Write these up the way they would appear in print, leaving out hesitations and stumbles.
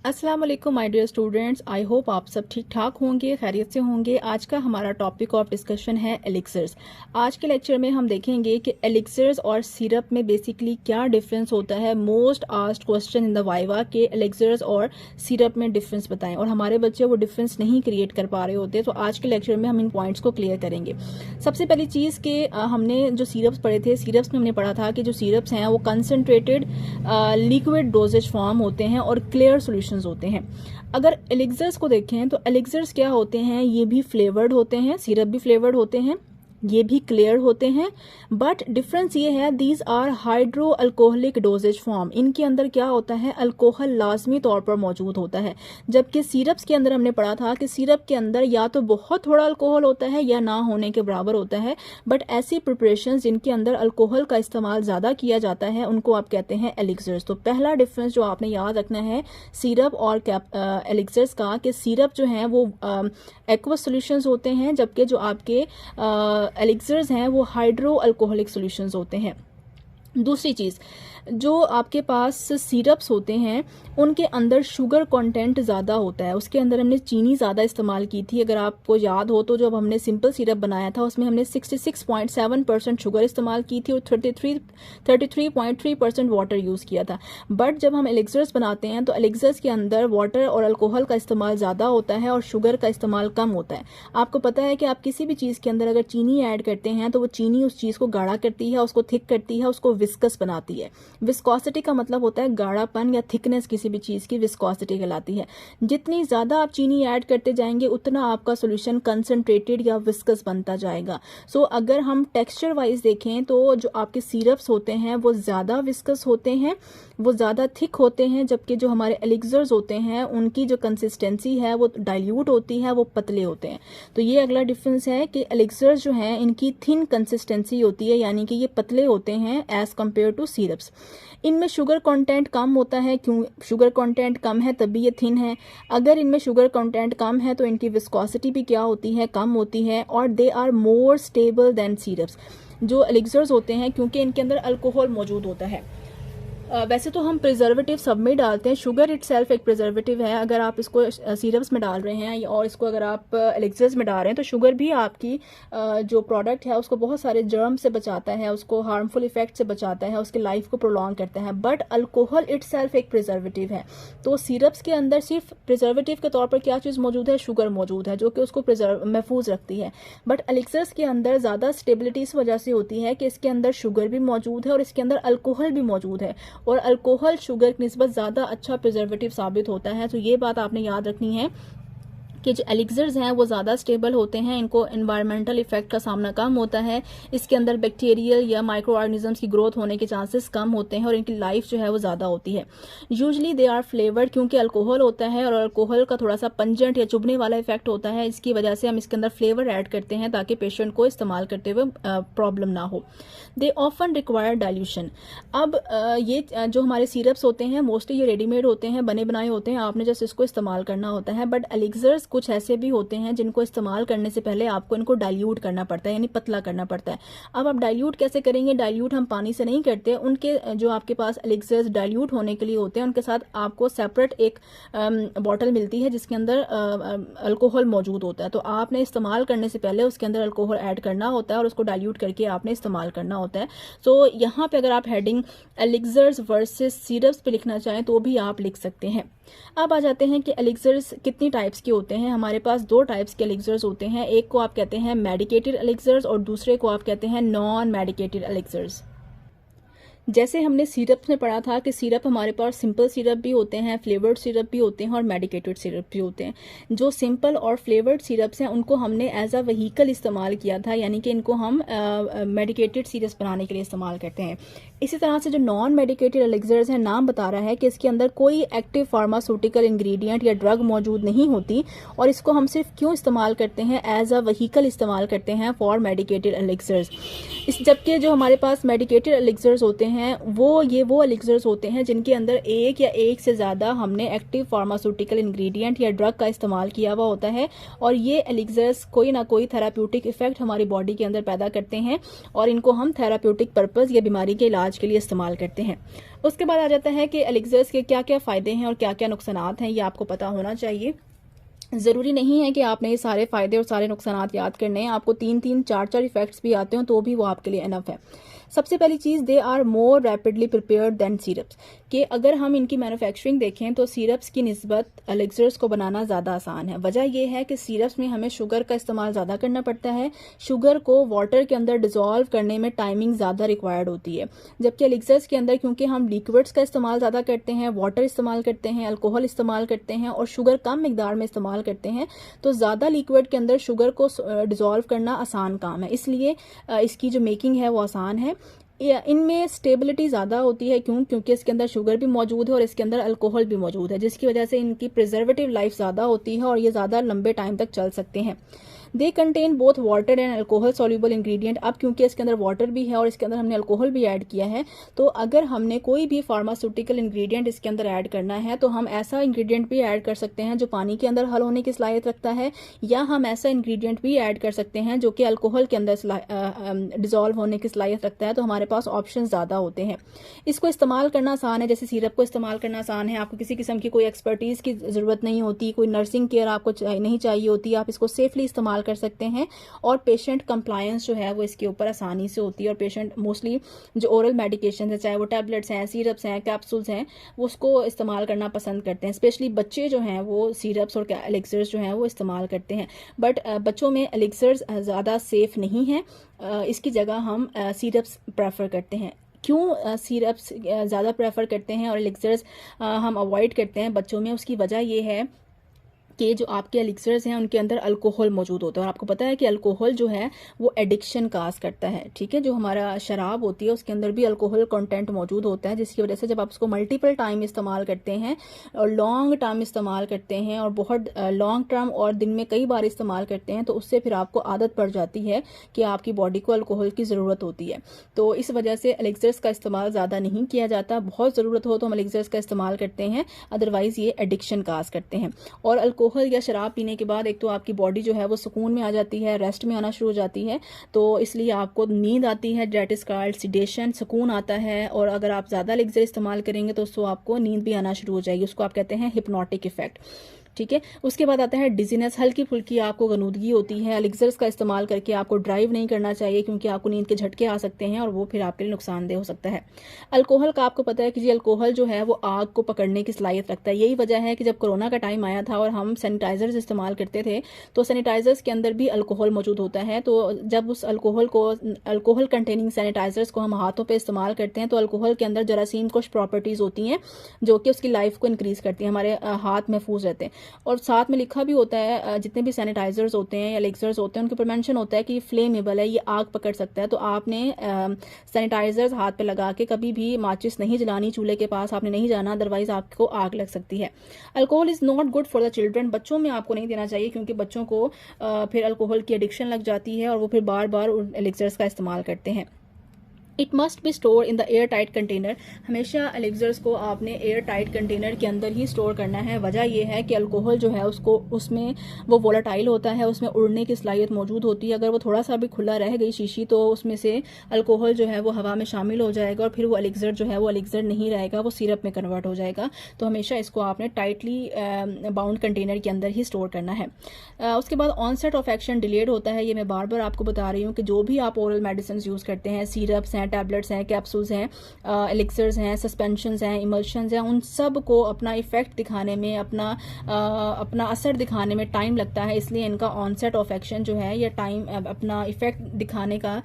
अस्सलाम वालेकुम my dear students, I hope आप सब ठीक ठाक होंगे, खैरियत से होंगे। आज का हमारा टॉपिक ऑफ डिस्कशन है एलिक्सर्स। आज के लेक्चर में हम देखेंगे कि एलिक्सर्स और सिरप में बेसिकली क्या डिफरेंस होता है। Most asked question in the viva के एलिक्सर्स और सिरप में डिफरेंस बताएं, और हमारे बच्चे वो डिफरेंस नहीं क्रिएट कर पा रहे होते। तो आज के लेक्चर में हम इन पॉइंट्स को क्लियर करेंगे। सबसे पहली चीज़ कि हमने जो सिरप्स पढ़े थे, सिरप्स में हमने पढ़ा था कि जो सिरप्स हैं वो कंसनट्रेटेड लिक्विड डोजेज फॉर्म होते हैं और क्लियर सोल्यूशन होते हैं। अगर एलिक्सर्स को देखें तो एलिक्सर्स क्या होते हैं, ये भी फ्लेवर्ड होते हैं, सिरप भी फ्लेवर्ड होते हैं, ये भी क्लियर होते हैं। बट डिफरेंस ये है, these are hydro alcoholic dosages form. इनके अंदर क्या होता है, अल्कोहल लाजमी तौर पर मौजूद होता है। जबकि सिरप्स के अंदर हमने पढ़ा था कि सिरप के अंदर या तो बहुत थोड़ा अल्कोहल होता है या ना होने के बराबर होता है। बट ऐसी प्रिपरेशन जिनके अंदर अल्कोहल का इस्तेमाल ज़्यादा किया जाता है उनको आप कहते हैं एलिक्सर्स। तो पहला डिफरेंस जो आपने याद रखना है सिरप और एलिक्सर्स का, कि सिरप जो है वो एक्वस सॉल्यूशंस होते हैं, जबकि जो आपके एलिक्सर्स हैं वो हाइड्रो अल्कोहलिक सॉल्यूशंस होते हैं। दूसरी चीज़, जो आपके पास सिरप्स होते हैं उनके अंदर शुगर कंटेंट ज़्यादा होता है, उसके अंदर हमने चीनी ज़्यादा इस्तेमाल की थी। अगर आपको याद हो तो जब हमने सिंपल सिरप बनाया था उसमें हमने 66.7% शुगर इस्तेमाल की थी और 33.3% वाटर यूज़ किया था। बट जब हम एलिक्सर्स बनाते हैं तो एलिक्सर्स के अंदर वाटर और अल्कोहल का इस्तेमाल ज़्यादा होता है और शुगर का इस्तेमाल कम होता है। आपको पता है कि आप किसी भी चीज़ के अंदर अगर चीनी ऐड करते हैं तो वो चीनी उस चीज़ को गाढ़ा करती है, उसको थिक करती है, उसको विस्कस बनाती है। विस्कोसिटी का मतलब होता है गाढ़ापन या थिकनेस, किसी भी चीज़ की विस्कोसिटी कहलाती है। जितनी ज़्यादा आप चीनी ऐड करते जाएंगे उतना आपका सॉल्यूशन कंसंट्रेटेड या विस्कस बनता जाएगा। सो अगर हम टेक्सचर वाइज देखें तो जो आपके सिरप्स होते हैं वो ज़्यादा विस्कस होते हैं, वो ज़्यादा थिक होते हैं, जबकि जो हमारे एलिक्सर्स होते हैं उनकी जो कंसिस्टेंसी है वो डाइल्यूट होती है, वो पतले होते हैं। तो ये अगला डिफरेंस है कि एलिक्सर्स जो हैं इनकी थिन कंसिस्टेंसी होती है, यानी कि ये पतले होते हैं एज कम्पेयर टू सिरप्स। इनमें शुगर कंटेंट कम होता है, क्यों शुगर कंटेंट कम है तभी ये थिन है। अगर इनमें शुगर कंटेंट कम है तो इनकी विस्कोसिटी भी क्या होती है, कम होती है, और they are more stable than syrups. जो एलिक्सर्स होते हैं क्योंकि इनके अंदर अल्कोहल मौजूद होता है। वैसे तो हम प्रिजर्वेटिव सब में डालते हैं, शुगर इटसेल्फ एक प्रिजर्वेटिव है। अगर आप इसको सिरप्स में डाल रहे हैं और इसको अगर आप एलिक्सर्स में डाल रहे हैं तो शुगर भी आपकी जो प्रोडक्ट है उसको बहुत सारे जर्म से बचाता है, उसको हार्मफुल इफेक्ट से बचाता है, उसकी लाइफ को प्रोलॉन्ग करता है। बट अल्कोहल इटसेल्फ एक प्रिजर्वेटिव है। तो सिरप्स के अंदर सिर्फ प्रिजर्वेटिव के तौर पर क्या चीज़ मौजूद है, शुगर मौजूद है, जो कि उसको महफूज रखती है। बट एलिक्सर्स के अंदर ज़्यादा स्टेबिलिटी इस वजह से होती है कि इसके अंदर शुगर भी मौजूद है और इसके अंदर अल्कोहल भी मौजूद है, और अल्कोहल शुगर की निस्बत ज़्यादा अच्छा प्रिजर्वेटिव साबित होता है। तो ये बात आपने याद रखनी है कि जो एलिक्सर्स हैं वो ज़्यादा स्टेबल होते हैं, इनको एनवायरमेंटल इफेक्ट का सामना कम होता है, इसके अंदर बैक्टीरियल या माइक्रो ऑर्गेनिजम्स की ग्रोथ होने के चांसेस कम होते हैं, और इनकी लाइफ जो है वो ज़्यादा होती है। यूजली दे आर फ्लेवर्ड, क्योंकि अल्कोहल होता है और अल्कोहल का थोड़ा सा पंजेंट या चुभने वाला इफेक्ट होता है, इसकी वजह से हम इसके अंदर फ्लेवर ऐड करते हैं ताकि पेशेंट को इस्तेमाल करते हुए प्रॉब्लम ना हो। They often require dilution. अब ये जो हमारे सिरप्स होते हैं मोस्टली ये रेडीमेड होते हैं, बने बनाए होते हैं, आपने जस्ट इसको इस्तेमाल करना होता है। बट एलिक्सर्स कुछ ऐसे भी होते हैं जिनको इस्तेमाल करने से पहले आपको इनको डाइल्यूट करना पड़ता है, यानी पतला करना पड़ता है। अब आप डाइल्यूट कैसे करेंगे, डाइल्यूट हम पानी से नहीं करते, उनके जो आपके पास एलिक्सर्स डाइल्यूट होने के लिए होते हैं उनके साथ आपको सेपरेट एक बॉटल मिलती है जिसके अंदर अल्कोहल मौजूद होता है। तो आपने इस्तेमाल करने से पहले उसके अंदर अल्कोहल ऐड करना होता है और उसको डाइल्यूट करके आपने इस्तेमाल करना होता है। तो यहाँ पे अगर आप हेडिंग एलिक्सर्स वर्सेस सिरप्स पे लिखना चाहें तो भी आप लिख सकते हैं। अब आ जाते हैं कि एलिक्सर्स कितनी टाइप्स के होते हैं। हमारे पास दो टाइप्स के एलिक्सर्स होते हैं, एक को आप कहते हैं मेडिकेटेड एलिक्सर्स और दूसरे को आप कहते हैं नॉन मेडिकेटेड एलिक्सर्स। जैसे हमने सिरप में पढ़ा था कि सिरप हमारे पास सिंपल सिरप भी होते हैं, फ्लेवर्ड सिरप भी होते हैं और मेडिकेटेड सिरप भी होते हैं। जो सिंपल और फ्लेवर्ड सिरप्स हैं उनको हमने एज अ व्हीकल इस्तेमाल किया था, यानी कि इनको हम मेडिकेटेड सिरप्स बनाने के लिए इस्तेमाल करते हैं। इसी तरह से जो नॉन मेडिकेटेड एलिक्सर्स हैं, नाम बता रहा है कि इसके अंदर कोई एक्टिव फार्मास्यूटिकल इंग्रेडिएंट या ड्रग मौजूद नहीं होती, और इसको हम सिर्फ क्यों इस्तेमाल करते हैं, एज अ व्हीकल इस्तेमाल करते हैं फॉर मेडिकेटेड एलिक्सर्स। जबकि जो हमारे पास मेडिकेटेड एलिक्सर्स होते हैं हैं वो एलिक्सर्स होते हैं जिनके अंदर एक या एक से ज़्यादा हमने एक्टिव फार्मास्यूटिकल इंग्रेडिएंट या ड्रग का इस्तेमाल किया हुआ होता है, और ये एलिक्सर्स कोई ना कोई थेराप्यूटिक इफेक्ट हमारी बॉडी के अंदर पैदा करते हैं और इनको हम थेराप्यूटिक पर्पस या बीमारी के इलाज के लिए इस्तेमाल करते हैं। उसके बाद आ जाता है कि एलिक्सर्स के क्या क्या फ़ायदे हैं और क्या क्या नुकसानात हैं, ये आपको पता होना चाहिए। ज़रूरी नहीं है कि आपने ये सारे फ़ायदे और सारे नुकसानात याद करने हैं, आपको 3-3, 4-4 इफेक्ट्स भी आते हो तो भी वो आपके लिए इनफ है। सबसे पहली चीज़, they are more rapidly prepared than syrups, कि अगर हम इनकी मैन्युफैक्चरिंग देखें तो सिरप्स की निस्बत एलिक्सर्स को बनाना ज़्यादा आसान है। वजह यह है कि सिरप्स में हमें शुगर का इस्तेमाल ज़्यादा करना पड़ता है, शुगर को वाटर के अंदर डिज़ोल्व करने में टाइमिंग ज़्यादा रिक्वायर्ड होती है, जबकि एलिक्सर्स के अंदर क्योंकि हम लिक्विड्स का इस्तेमाल ज़्यादा करते हैं, वाटर इस्तेमाल करते हैं, अल्कोहल इस्तेमाल करते हैं और शुगर कम मिकदार में इस्तेमाल करते हैं, तो ज़्यादा लिक्विड के अंदर शुगर को डिज़ोल्व करना आसान काम है, इसलिए इसकी जो मेकिंग है वो आसान है। इनमें स्टेबिलिटी ज़्यादा होती है, क्योंकि इसके अंदर शुगर भी मौजूद है और इसके अंदर अल्कोहल भी मौजूद है, जिसकी वजह से इनकी प्रिजर्वेटिव लाइफ ज़्यादा होती है और ये ज़्यादा लंबे टाइम तक चल सकते हैं। They contain both water and alcohol soluble ingredient. अब क्योंकि इसके अंदर वाटर भी है और इसके अंदर हमने अल्कोहल भी ऐड किया है, तो अगर हमने कोई भी फार्मास्यूटिकल इंग्रेडिएंट इसके अंदर ऐड करना है तो हम ऐसा इंग्रेडिएंट भी ऐड कर सकते हैं जो पानी के अंदर हल होने की सलाहियत रखता है, या हम ऐसा इंग्रेडिएंट भी ऐड कर सकते हैं जो कि अल्कोहल के अंदर डिजोल्व होने की सलाहियत रखता है। तो हमारे पास ऑप्शन ज़्यादा होते हैं। इसको इस्तेमाल करना आसान है, जैसे सिरप को इस्तेमाल करना आसान है, आपको किसी किस्म की कोई एक्सपर्टीज़ की ज़रूरत नहीं होती, कोई नर्सिंग केयर आपको नहीं चाहिए होती, आप इसको सेफली इस्तेमाल कर सकते हैं और पेशेंट कंप्लायंस जो है वो इसके ऊपर आसानी से होती है। और पेशेंट मोस्टली जो ओरल मेडिकेशन है, चाहे वो टैबलेट्स हैं, सिरप्स हैं, कैप्सूल्स हैं, वो उसको इस्तेमाल करना पसंद करते हैं। स्पेशली बच्चे जो हैं वो सिरप्स और एलिक्सर्स जो हैं वो इस्तेमाल करते हैं, बट बच्चों में एलिक्सर्स ज़्यादा सेफ नहीं है, इसकी जगह हम सिरप्स प्रेफर करते हैं। क्यों सिरप्स ज़्यादा प्रेफर करते हैं और एलिक्सर्स हम अवॉइड करते हैं बच्चों में, उसकी वजह ये है कि जो आपके एलिक्सर्स हैं उनके अंदर अल्कोहल मौजूद होता है, और आपको पता है कि अल्कोहल जो है वो एडिक्शन काज करता है। ठीक है, जो हमारा शराब होती है उसके अंदर भी अल्कोहल कंटेंट मौजूद होता है, जिसकी वजह से जब आप उसको मल्टीपल टाइम इस्तेमाल करते हैं और लॉन्ग टर्म इस्तेमाल करते हैं और बहुत लॉन्ग टर्म और दिन में कई बार इस्तेमाल करते हैं, तो उससे फिर आपको आदत पड़ जाती है कि आपकी बॉडी को अल्कोहल की ज़रूरत होती है। तो इस वजह से एलिक्सर्स का इस्तेमाल ज़्यादा नहीं किया जाता, बहुत ज़रूरत हो तो हम एलिक्सर्स का इस्तेमाल करते हैं, अदरवाइज़ ये एडिक्शन काज करते हैं। और अल्कोहल या शराब पीने के बाद एक तो आपकी बॉडी जो है वो सुकून में आ जाती है, रेस्ट में आना शुरू हो जाती है, तो इसलिए आपको नींद आती है, दैट इज कॉल्ड सिडेशन, सुकून आता है। और अगर आप ज़्यादा एलिक्सर इस्तेमाल करेंगे तो उसको आपको नींद भी आना शुरू हो जाएगी, उसको आप कहते हैं हिप्नोटिक इफेक्ट। ठीक है, उसके बाद आता है डिजीनेस, हल्की फुल्की आपको गनूदगी होती है। एलिक्सर्स का इस्तेमाल करके आपको ड्राइव नहीं करना चाहिए, क्योंकि आपको नींद के झटके आ सकते हैं और वो फिर आपके लिए नुकसानदेह हो सकता है। अल्कोहल का आपको पता है कि जी अल्कोहल जो है वो आग को पकड़ने की सलाहियत रखता है। यही वजह है कि जब कोरोना का टाइम आया था और हम सैनिटाइजर्स इस्तेमाल करते थे, तो सैनिटाइजर्स के अंदर भी अल्कोहल मौजूद होता है। तो जब उस अल्कोहल कंटेनिंग सैनिटाइजर्स को हम हाथों पर इस्तेमाल करते हैं, तो अल्कोहल के अंदर जरासीम कुछ प्रॉपर्टीज़ होती हैं जो कि उसकी लाइफ को इंक्रीज़ करती हैं, हमारे हाथ महफूज रहते हैं। और साथ में लिखा भी होता है, जितने भी सैनिटाइजर्स होते हैं या एलिक्सर्स होते हैं उनके पर मेंशन होता है कि फ्लेमेबल है, ये आग पकड़ सकता है। तो आपने सैनिटाइजर्स हाथ पे लगा के कभी भी माचिस नहीं जलानी, चूल्हे के पास आपने नहीं जाना, अदरवाइज आपको आग लग सकती है। Alcohol is not good for the children, बच्चों में आपको नहीं देना चाहिए, क्योंकि बच्चों को फिर अल्कोहल की एडिक्शन लग जाती है और वो फिर बार बार एलिक्सर्स का इस्तेमाल करते हैं। It must be store in the air tight container, हमेशा एलिक्सर्स को आपने एयर टाइट कंटेनर के अंदर ही स्टोर करना है। वजह यह है कि अल्कोहल जो है उसमें वो वोलाटाइल होता है, उसमें उड़ने की सलाहियत मौजूद होती है। अगर वो थोड़ा सा भी खुला रह गई शीशी तो उसमें से अल्कोहल जो है वो हवा में शामिल हो जाएगा और फिर वो एलिक्सर जो है वो एलिक्सर नहीं रहेगा, वो सिरप में कन्वर्ट हो जाएगा। तो हमेशा इसको आपने टाइटली बाउंड कंटेनर के अंदर ही स्टोर करना है। उसके बाद ऑनसेट ऑफ एक्शन डिलेड होता है, ये मैं बार बार आपको बता रही हूँ कि जो भी आप ओरल मेडिसिन यूज़ करते हैं, सिरप्स हैं, टैबलेट्स हैं, कैप्सूल्स हैं, एलिक्सर्स हैं, सस्पेंशंस हैं, इमल्शंस हैं, उन सब को अपना इफेक्ट दिखाने में, अपना असर दिखाने में टाइम लगता है। इसलिए इनका ऑनसेट ऑफ एक्शन जो है या टाइम, अपना इफेक्ट दिखाने का,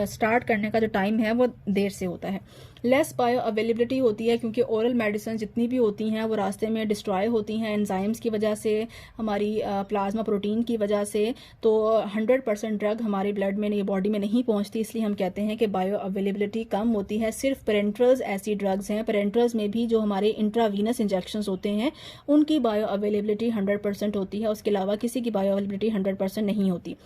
स्टार्ट करने का जो टाइम है वो देर से होता है। लेस बायो अवेलेबिलिटी होती है, क्योंकि ओरल मेडिसिन जितनी भी होती हैं वो रास्ते में डिस्ट्रॉय होती हैं एंजाइम्स की वजह से, हमारी प्लाज्मा प्रोटीन की वजह से। तो 100% ड्रग हमारे ब्लड में, ये बॉडी में नहीं पहुंचती, इसलिए हम कहते हैं कि बायो अवेलेबिलिटी कम होती है। सिर्फ पेरेंट्रल्स ऐसी ड्रग्स हैं, पेरेंट्रल्स में भी जो हमारे इंट्रावीनस इंजेक्शंस होते हैं उनकी बायो अवेलेबिलिटी 100% होती है, उसके अलावा किसी की बायो अवेलेबिलिटी 100% नहीं होती।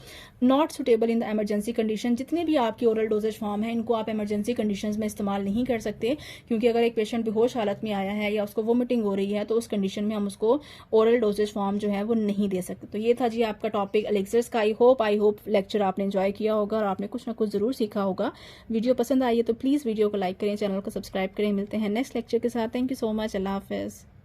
Not suitable in the emergency condition, जितने भी आपकी ओरल डोजेज फॉर्म है इनको आप एमरजेंसी कंडीशंस में इस्तेमाल नहीं कर सकते, क्योंकि अगर एक पेशेंट बेहोश हालत में आया है या उसको वोमिटिंग हो रही है तो उस कंडीशन में हम उसको ओरल डोजेज फॉर्म जो है वो नहीं दे सकते। तो ये था जी आपका टॉपिक एलिक्सर्स का। आई होप लेक्चर आपने एंजॉय किया होगा और आपने कुछ ना कुछ जरूर सीखा होगा। वीडियो पसंद आई है तो प्लीज़ वीडियो को लाइक करें, चैनल को सब्सक्राइब करें। मिलते हैं नेक्स्ट लेक्चर के साथ। Thank you so much. Allah हाफिज़।